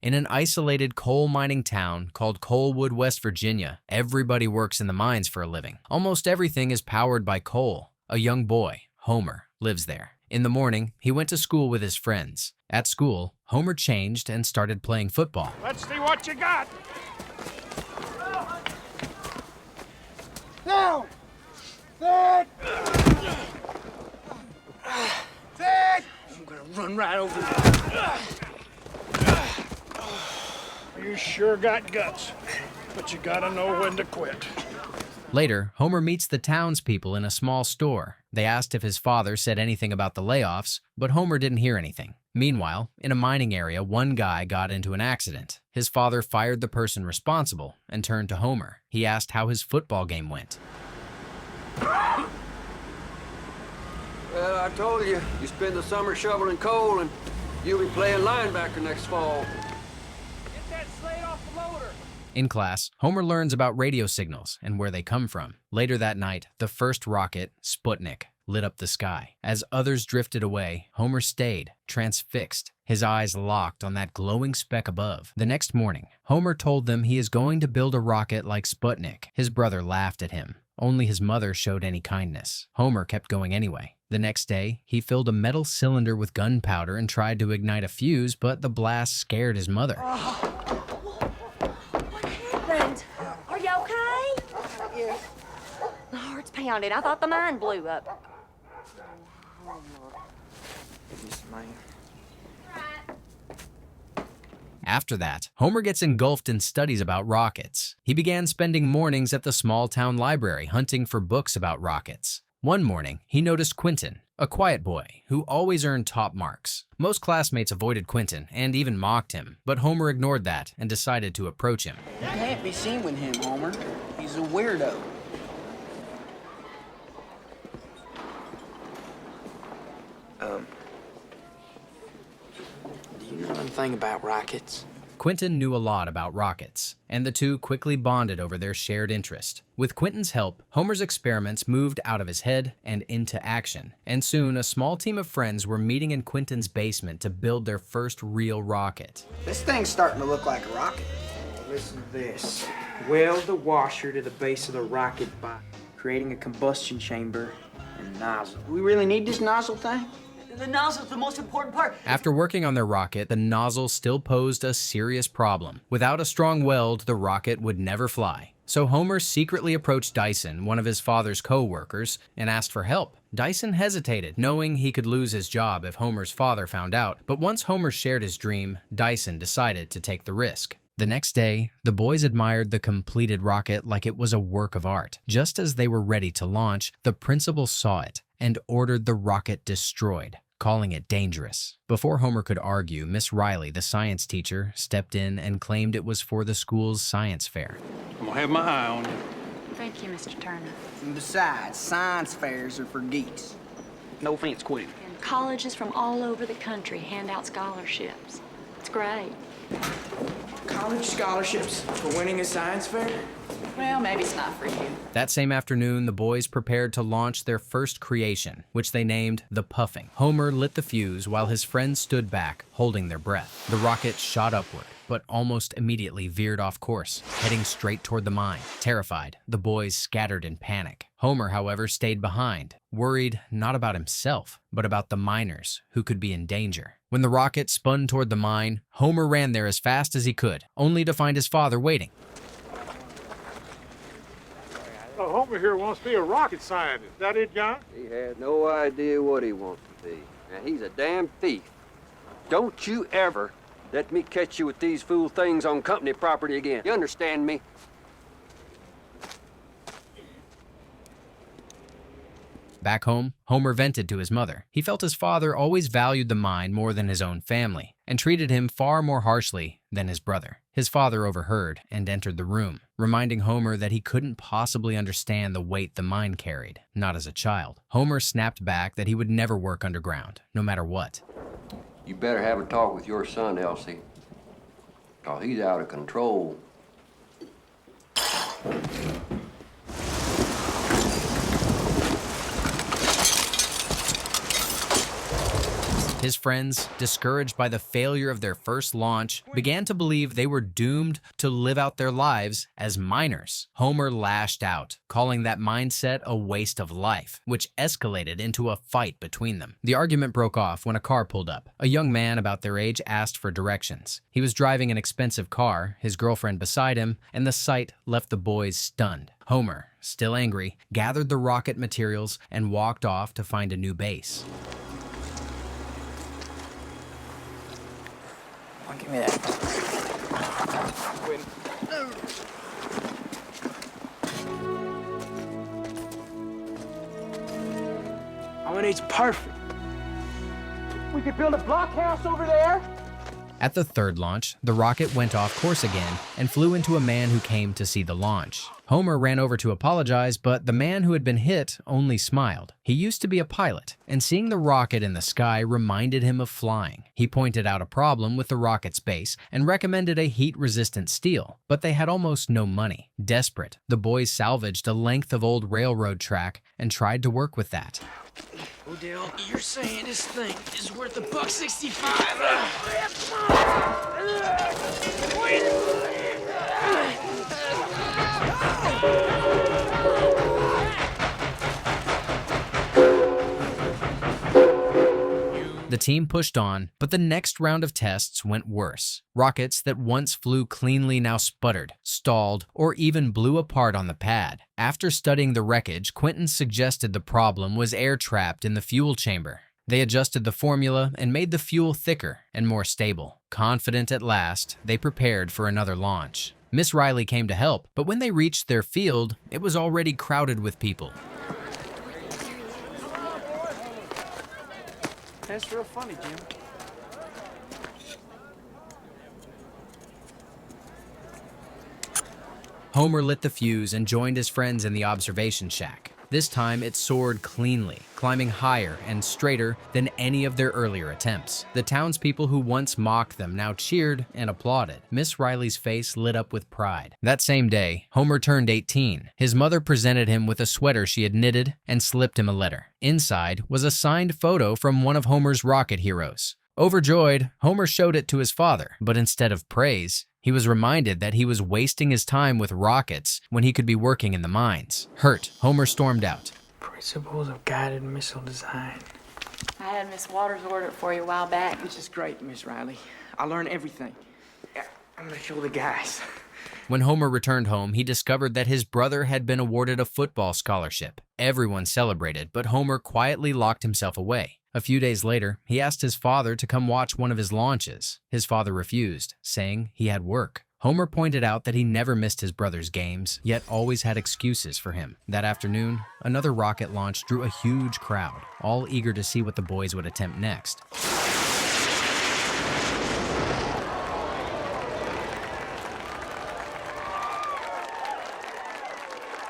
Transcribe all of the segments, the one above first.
In an isolated coal mining town called Coalwood, West Virginia, everybody works in the mines for a living. Almost everything is powered by coal. A young boy, Homer, lives there. In the morning, he went to school with his friends. At school, Homer changed and started playing football. Let's see what you got. Down! Sit! Sit! I'm gonna run right over you. You sure got guts, but you gotta know when to quit. Later, Homer meets the townspeople in a small store. They asked if his father said anything about the layoffs, but Homer didn't hear anything. Meanwhile, in a mining area, one guy got into an accident. His father fired the person responsible and turned to Homer. He asked how his football game went. Well, I told you, you spend the summer shoveling coal and you'll be playing linebacker next fall. Get that slate off the loader. In class, Homer learns about radio signals and where they come from. Later that night, the first rocket, Sputnik, lit up the sky. As others drifted away, Homer stayed, transfixed, his eyes locked on that glowing speck above. The next morning, Homer told them he is going to build a rocket like Sputnik. His brother laughed at him. Only his mother showed any kindness. Homer kept going anyway. The next day, he filled a metal cylinder with gunpowder and tried to ignite a fuse, but the blast scared his mother. What happened? Are you okay? Yes. My heart's pounding. I thought the mine blew up. Yes, ma'am. After that, Homer gets engulfed in studies about rockets. He began spending mornings at the small town library hunting for books about rockets. One morning, he noticed Quentin, a quiet boy who always earned top marks. Most classmates avoided Quentin and even mocked him, but Homer ignored that and decided to approach him. You can't be seen with him, Homer. He's a weirdo. Do you know anything about rockets? Quentin knew a lot about rockets, and the two quickly bonded over their shared interest. With Quentin's help, Homer's experiments moved out of his head and into action, and soon a small team of friends were meeting in Quentin's basement to build their first real rocket. This thing's starting to look like a rocket. Listen to this. Weld the washer to the base of the rocket by creating a combustion chamber and nozzle. Do we really need this nozzle thing? The nozzle's the most important part. After working on their rocket, the nozzle still posed a serious problem. Without a strong weld, the rocket would never fly. So Homer secretly approached Dyson, one of his father's co-workers, and asked for help. Dyson hesitated, knowing he could lose his job if Homer's father found out. But once Homer shared his dream, Dyson decided to take the risk. The next day, the boys admired the completed rocket like it was a work of art. Just as they were ready to launch, the principal saw it and ordered the rocket destroyed, calling it dangerous. Before Homer could argue, Miss Riley, the science teacher, stepped in and claimed it was for the school's science fair. I'm gonna have my eye on you. Thank you, Mr. Turner. And besides, science fairs are for geeks. No offense, Queen. And colleges from all over the country hand out scholarships. It's great. College scholarships for winning a science fair? Well, maybe it's not for you. That same afternoon, the boys prepared to launch their first creation, which they named the Puffing. Homer lit the fuse while his friends stood back, holding their breath. The rocket shot upward, but almost immediately veered off course, heading straight toward the mine. Terrified, the boys scattered in panic. Homer, however, stayed behind, worried not about himself, but about the miners who could be in danger. When the rocket spun toward the mine, Homer ran there as fast as he could, only to find his father waiting. Oh, Homer here wants to be a rocket scientist. That it, John? He had no idea what he wants to be. And he's a damn thief. Don't you ever let me catch you with these fool things on company property again. You understand me? Back home, Homer vented to his mother. He felt his father always valued the mine more than his own family and treated him far more harshly than his brother. His father overheard and entered the room, reminding Homer that he couldn't possibly understand the weight the mine carried, not as a child. Homer snapped back that he would never work underground, no matter what. You better have a talk with your son, Elsie. 'Cause he's out of control. His friends, discouraged by the failure of their first launch, began to believe they were doomed to live out their lives as miners. Homer lashed out, calling that mindset a waste of life, which escalated into a fight between them. The argument broke off when a car pulled up. A young man about their age asked for directions. He was driving an expensive car, his girlfriend beside him, and the sight left the boys stunned. Homer, still angry, gathered the rocket materials and walked off to find a new base. Oh, give me that. Oh, it's perfect. We could build a blockhouse over there. At the third launch, the rocket went off course again and flew into a man who came to see the launch. Homer ran over to apologize, but the man who had been hit only smiled. He used to be a pilot, and seeing the rocket in the sky reminded him of flying. He pointed out a problem with the rocket's base and recommended a heat-resistant steel, but they had almost no money. Desperate, the boys salvaged a length of old railroad track and tried to work with that. Odell, you're saying this thing is worth $1.65? The team pushed on, but the next round of tests went worse. Rockets that once flew cleanly now sputtered, stalled, or even blew apart on the pad. After studying the wreckage, Quentin suggested the problem was air trapped in the fuel chamber. They adjusted the formula and made the fuel thicker and more stable. Confident at last, they prepared for another launch. Miss Riley came to help, but when they reached their field, it was already crowded with people. That's real funny, Jim. Homer lit the fuse and joined his friends in the observation shack. This time it soared cleanly, climbing higher and straighter than any of their earlier attempts. The townspeople who once mocked them now cheered and applauded. Miss Riley's face lit up with pride. That same day, Homer turned 18. His mother presented him with a sweater she had knitted and slipped him a letter. Inside was a signed photo from one of Homer's rocket heroes. Overjoyed, Homer showed it to his father, but instead of praise, he was reminded that he was wasting his time with rockets when he could be working in the mines. Hurt, Homer stormed out. Principles of guided missile design. I had Miss Waters order it for you a while back. This is great, Miss Riley. I learned everything. I'm gonna show the guys. When Homer returned home, he discovered that his brother had been awarded a football scholarship. Everyone celebrated, but Homer quietly locked himself away. A few days later, he asked his father to come watch one of his launches. His father refused, saying he had work. Homer pointed out that he never missed his brother's games, yet always had excuses for him. That afternoon, another rocket launch drew a huge crowd, all eager to see what the boys would attempt next.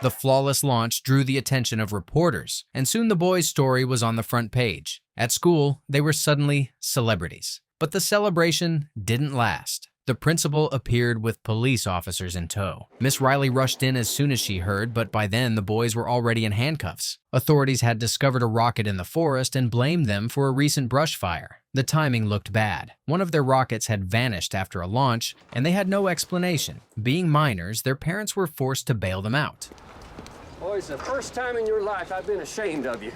The flawless launch drew the attention of reporters, and soon the boys' story was on the front page. At school, they were suddenly celebrities. But the celebration didn't last. The principal appeared with police officers in tow. Miss Riley rushed in as soon as she heard, but by then the boys were already in handcuffs. Authorities had discovered a rocket in the forest and blamed them for a recent brush fire. The timing looked bad. One of their rockets had vanished after a launch, and they had no explanation. Being minors, their parents were forced to bail them out. Boy, it's the first time in your life I've been ashamed of you.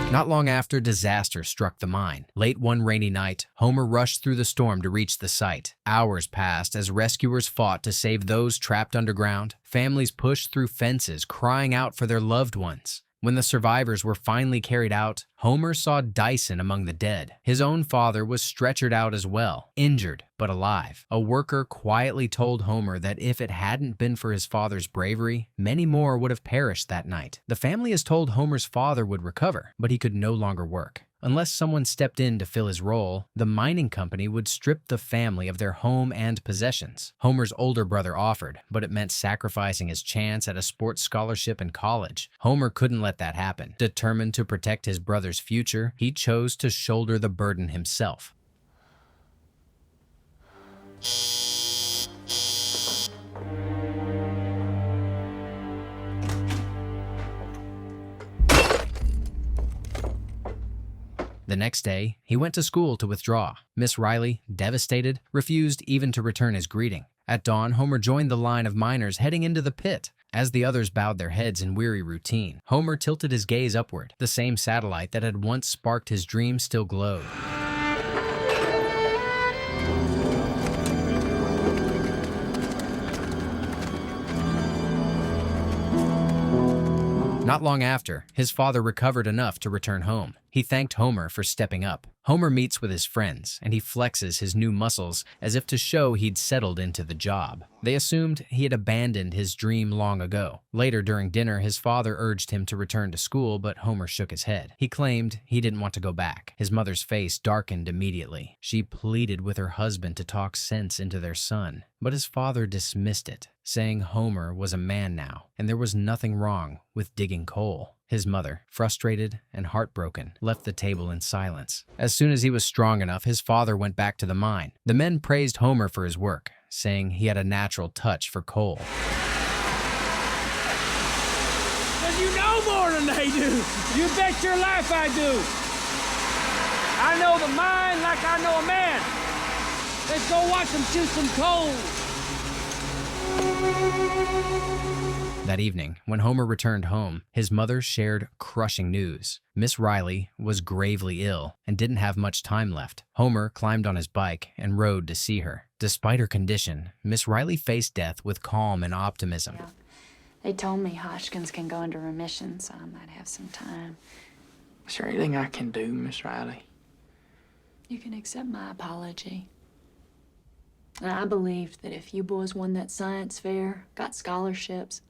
Not long after, disaster struck the mine. Late one rainy night, Homer rushed through the storm to reach the site. Hours passed as rescuers fought to save those trapped underground. Families pushed through fences, crying out for their loved ones. When the survivors were finally carried out, Homer saw Dyson among the dead. His own father was stretchered out as well, injured but alive. A worker quietly told Homer that if it hadn't been for his father's bravery, many more would have perished that night. The family is told Homer's father would recover, but he could no longer work. Unless someone stepped in to fill his role, the mining company would strip the family of their home and possessions. Homer's older brother offered, but it meant sacrificing his chance at a sports scholarship in college. Homer couldn't let that happen. Determined to protect his brother's future, he chose to shoulder the burden himself. The next day, he went to school to withdraw. Miss Riley, devastated, refused even to return his greeting. At dawn, Homer joined the line of miners heading into the pit. As the others bowed their heads in weary routine, Homer tilted his gaze upward. The same satellite that had once sparked his dream still glowed. Not long after, his father recovered enough to return home. He thanked Homer for stepping up. Homer meets with his friends, and he flexes his new muscles as if to show he'd settled into the job. They assumed he had abandoned his dream long ago. Later during dinner, his father urged him to return to school, but Homer shook his head. He claimed he didn't want to go back. His mother's face darkened immediately. She pleaded with her husband to talk sense into their son, but his father dismissed it, saying Homer was a man now, and there was nothing wrong with digging coal. His mother, frustrated and heartbroken, left the table in silence. As soon as he was strong enough, his father went back to the mine. The men praised Homer for his work, saying he had a natural touch for coal. Because you know more than they do. You bet your life I do. I know the mine like I know a man. Let's go watch them shoot some coal. That evening, when Homer returned home, his mother shared crushing news. Miss Riley was gravely ill and didn't have much time left. Homer climbed on his bike and rode to see her. Despite her condition, Miss Riley faced death with calm and optimism. Yeah. They told me Hodgkin's can go into remission, so I might have some time. Is there anything I can do, Miss Riley? You can accept my apology. And I believed that if you boys won that science fair, got scholarships,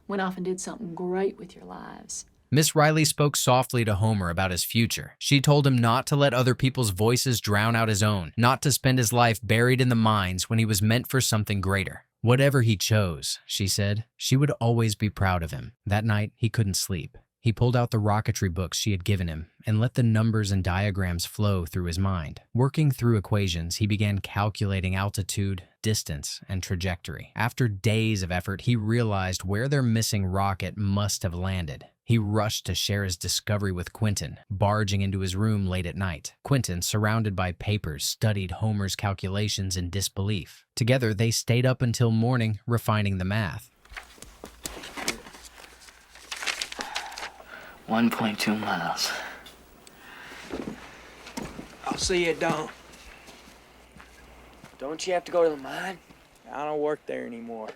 went off and did something great with your lives. Miss Riley spoke softly to Homer about his future. She told him not to let other people's voices drown out his own, not to spend his life buried in the mines when he was meant for something greater. Whatever he chose, she said, she would always be proud of him. That night, he couldn't sleep. He pulled out the rocketry books she had given him and let the numbers and diagrams flow through his mind. Working through equations, he began calculating altitude, distance, and trajectory. After days of effort, he realized where their missing rocket must have landed. He rushed to share his discovery with Quentin, barging into his room late at night. Quentin, surrounded by papers, studied Homer's calculations in disbelief. Together, they stayed up until morning, refining the math. 1.2 miles. I'll see you at dawn. Don't you have to go to the mine? I don't work there anymore.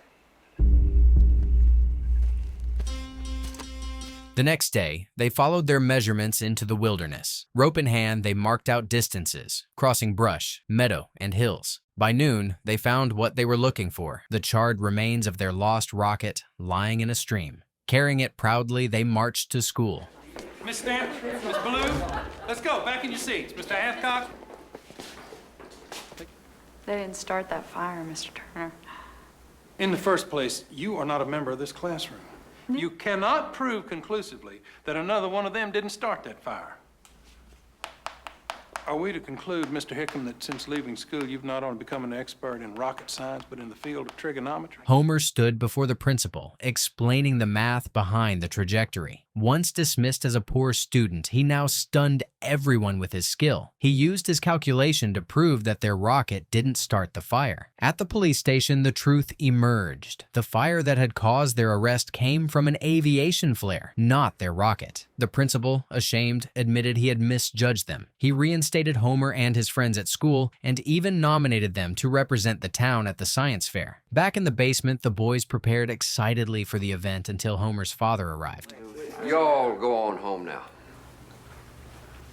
The next day, they followed their measurements into the wilderness. Rope in hand, they marked out distances, crossing brush, meadow, and hills. By noon, they found what they were looking for, the charred remains of their lost rocket lying in a stream. Carrying it proudly, they marched to school. Miss Stamp, Miss Ballou, let's go. Back in your seats. Mr. Hathcock. They didn't start that fire, Mr. Turner. In the first place, you are not a member of this classroom. You cannot prove conclusively that another one of them didn't start that fire. Are we to conclude, Mr. Hickam, that since leaving school, you've not only become an expert in rocket science, but in the field of trigonometry? Homer stood before the principal, explaining the math behind the trajectory. Once dismissed as a poor student, he now stunned everyone with his skill. He used his calculation to prove that their rocket didn't start the fire. At the police station, the truth emerged. The fire that had caused their arrest came from an aviation flare, not their rocket. The principal, ashamed, admitted he had misjudged them. He reinstated Homer and his friends at school and even nominated them to represent the town at the science fair. Back in the basement, the boys prepared excitedly for the event until Homer's father arrived. Y'all go on home now.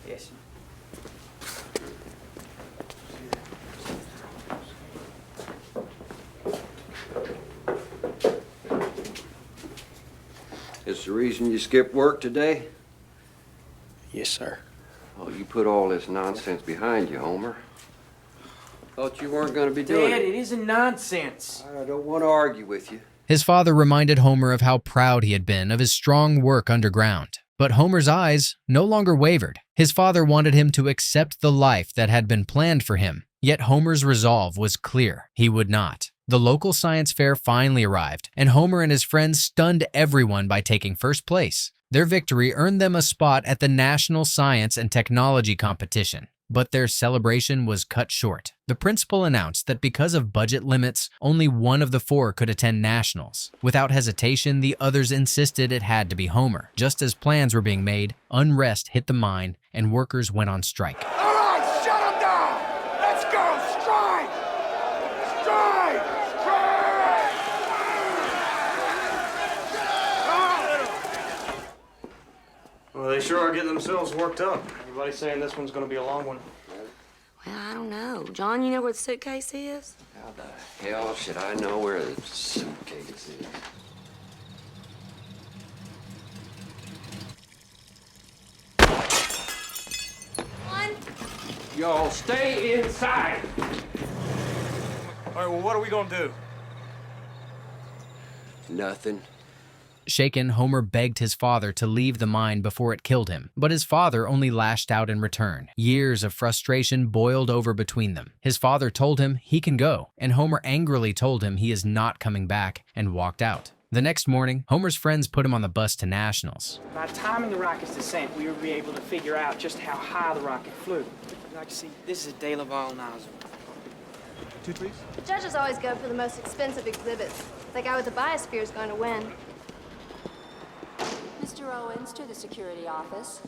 Yes. Is the reason you skipped work today? Yes, sir. Oh, Well, you put all this nonsense behind you, Homer. Thought you weren't going to be doing Dad, it. it isn't nonsense. I don't want to argue with you. His father reminded Homer of how proud he had been of his strong work underground. But Homer's eyes no longer wavered. His father wanted him to accept the life that had been planned for him. Yet Homer's resolve was clear. He would not. The local science fair finally arrived, and Homer and his friends stunned everyone by taking first place. Their victory earned them a spot at the National Science and Technology Competition. But their celebration was cut short. The principal announced that because of budget limits, only one of the four could attend nationals. Without hesitation, the others insisted it had to be Homer. Just as plans were being made, unrest hit the mine and workers went on strike. All right, shut them down! Let's go! Strike! Strike! Well, they sure are getting themselves worked up. Everybody's saying this one's gonna be a long one. Well, I don't know. John, you know where the suitcase is? How the hell should I know where the suitcase is? Y'all stay inside. All right, well, what are we gonna do? Nothing. Shaken, Homer begged his father to leave the mine before it killed him, but his father only lashed out in return. Years of frustration boiled over between them. His father told him he can go, and Homer angrily told him he is not coming back and walked out. The next morning, Homer's friends put him on the bus to nationals. By timing the rocket's descent, we would be able to figure out just how high the rocket flew. Like you see, this is a De Laval nozzle. 2, please. The judges always go for the most expensive exhibits. The guy with the biosphere is going to win. Mr. Owens, to the security office.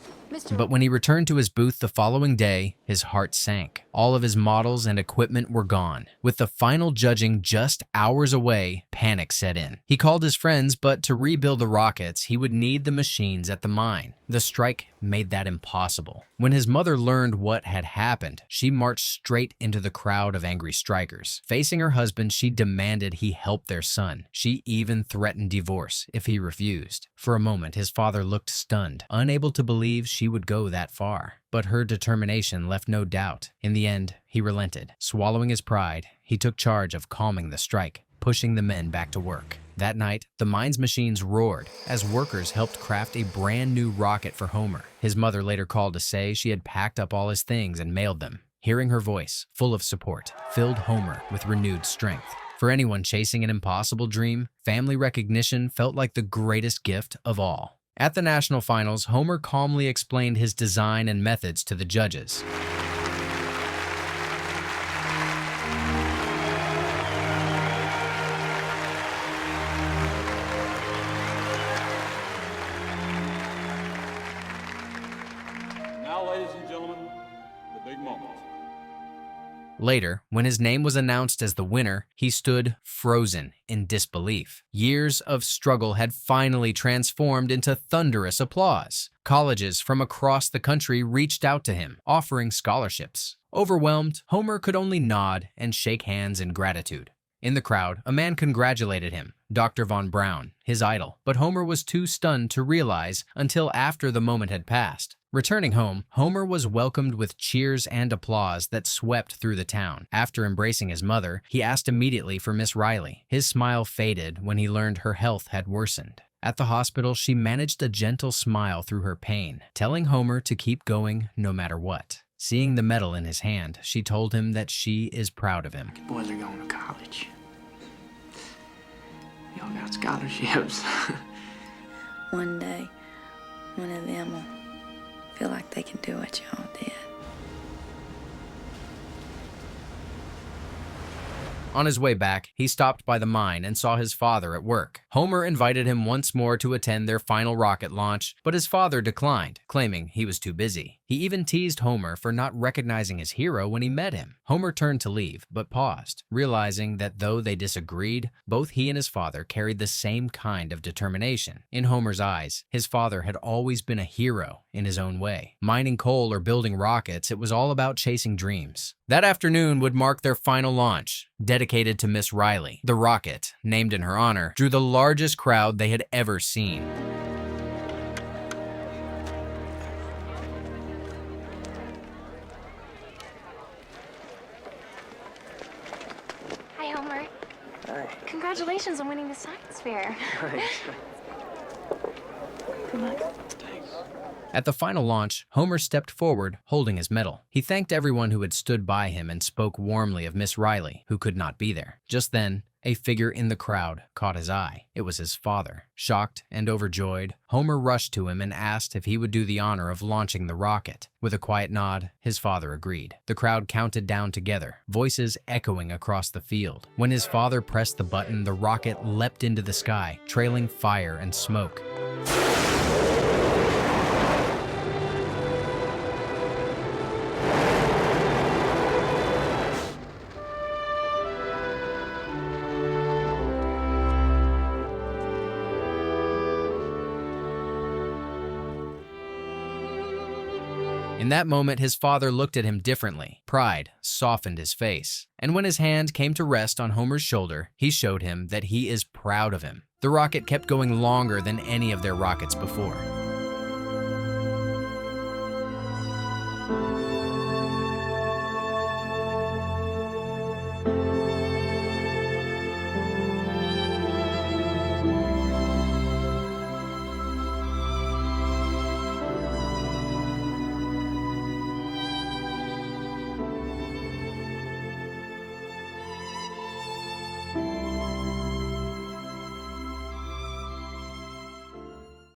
But when he returned to his booth the following day, his heart sank. All of his models and equipment were gone. With the final judging just hours away, panic set in. He called his friends, but to rebuild the rockets, he would need the machines at the mine. The strike made that impossible. When his mother learned what had happened, she marched straight into the crowd of angry strikers. Facing her husband, she demanded he help their son. She even threatened divorce if he refused. For a moment, his father looked stunned, unable to believe she would go that far. But her determination left no doubt. In the end, he relented. Swallowing his pride, he took charge of calming the strike, pushing the men back to work. That night, the mine's machines roared as workers helped craft a brand new rocket for Homer. His mother later called to say she had packed up all his things and mailed them. Hearing her voice, full of support, filled Homer with renewed strength. For anyone chasing an impossible dream, family recognition felt like the greatest gift of all. At the national finals, Homer calmly explained his design and methods to the judges. Now, ladies and gentlemen, the big moment. Later, when his name was announced as the winner, he stood frozen in disbelief. Years of struggle had finally transformed into thunderous applause. Colleges from across the country reached out to him, offering scholarships. Overwhelmed, Homer could only nod and shake hands in gratitude. In the crowd, a man congratulated him, Dr. Von Braun, his idol, but Homer was too stunned to realize until after the moment had passed. Returning home, Homer was welcomed with cheers and applause that swept through the town. After embracing his mother, he asked immediately for Miss Riley. His smile faded when he learned her health had worsened. At the hospital, she managed a gentle smile through her pain, telling Homer to keep going no matter what. Seeing the medal in his hand, she told him that she is proud of him. You boys are going to college. Y'all got scholarships. One day, one of them will feel like they can do what y'all did. On his way back, he stopped by the mine and saw his father at work. Homer invited him once more to attend their final rocket launch, but his father declined, claiming he was too busy. He even teased Homer for not recognizing his hero when he met him. Homer turned to leave, but paused, realizing that though they disagreed, both he and his father carried the same kind of determination. In Homer's eyes, his father had always been a hero in his own way. Mining coal or building rockets, it was all about chasing dreams. That afternoon would mark their final launch, dedicated to Miss Riley. The rocket, named in her honor, drew the largest crowd they had ever seen. Hi, Homer. Hi. Congratulations on winning the science fair. Thanks. Good luck. At the final launch, Homer stepped forward, holding his medal. He thanked everyone who had stood by him and spoke warmly of Miss Riley, who could not be there. Just then, a figure in the crowd caught his eye. It was his father. Shocked and overjoyed, Homer rushed to him and asked if he would do the honor of launching the rocket. With a quiet nod, his father agreed. The crowd counted down together, voices echoing across the field. When his father pressed the button, the rocket leapt into the sky, trailing fire and smoke. In that moment, his father looked at him differently. Pride softened his face. And when his hand came to rest on Homer's shoulder, he showed him that he is proud of him. The rocket kept going longer than any of their rockets before.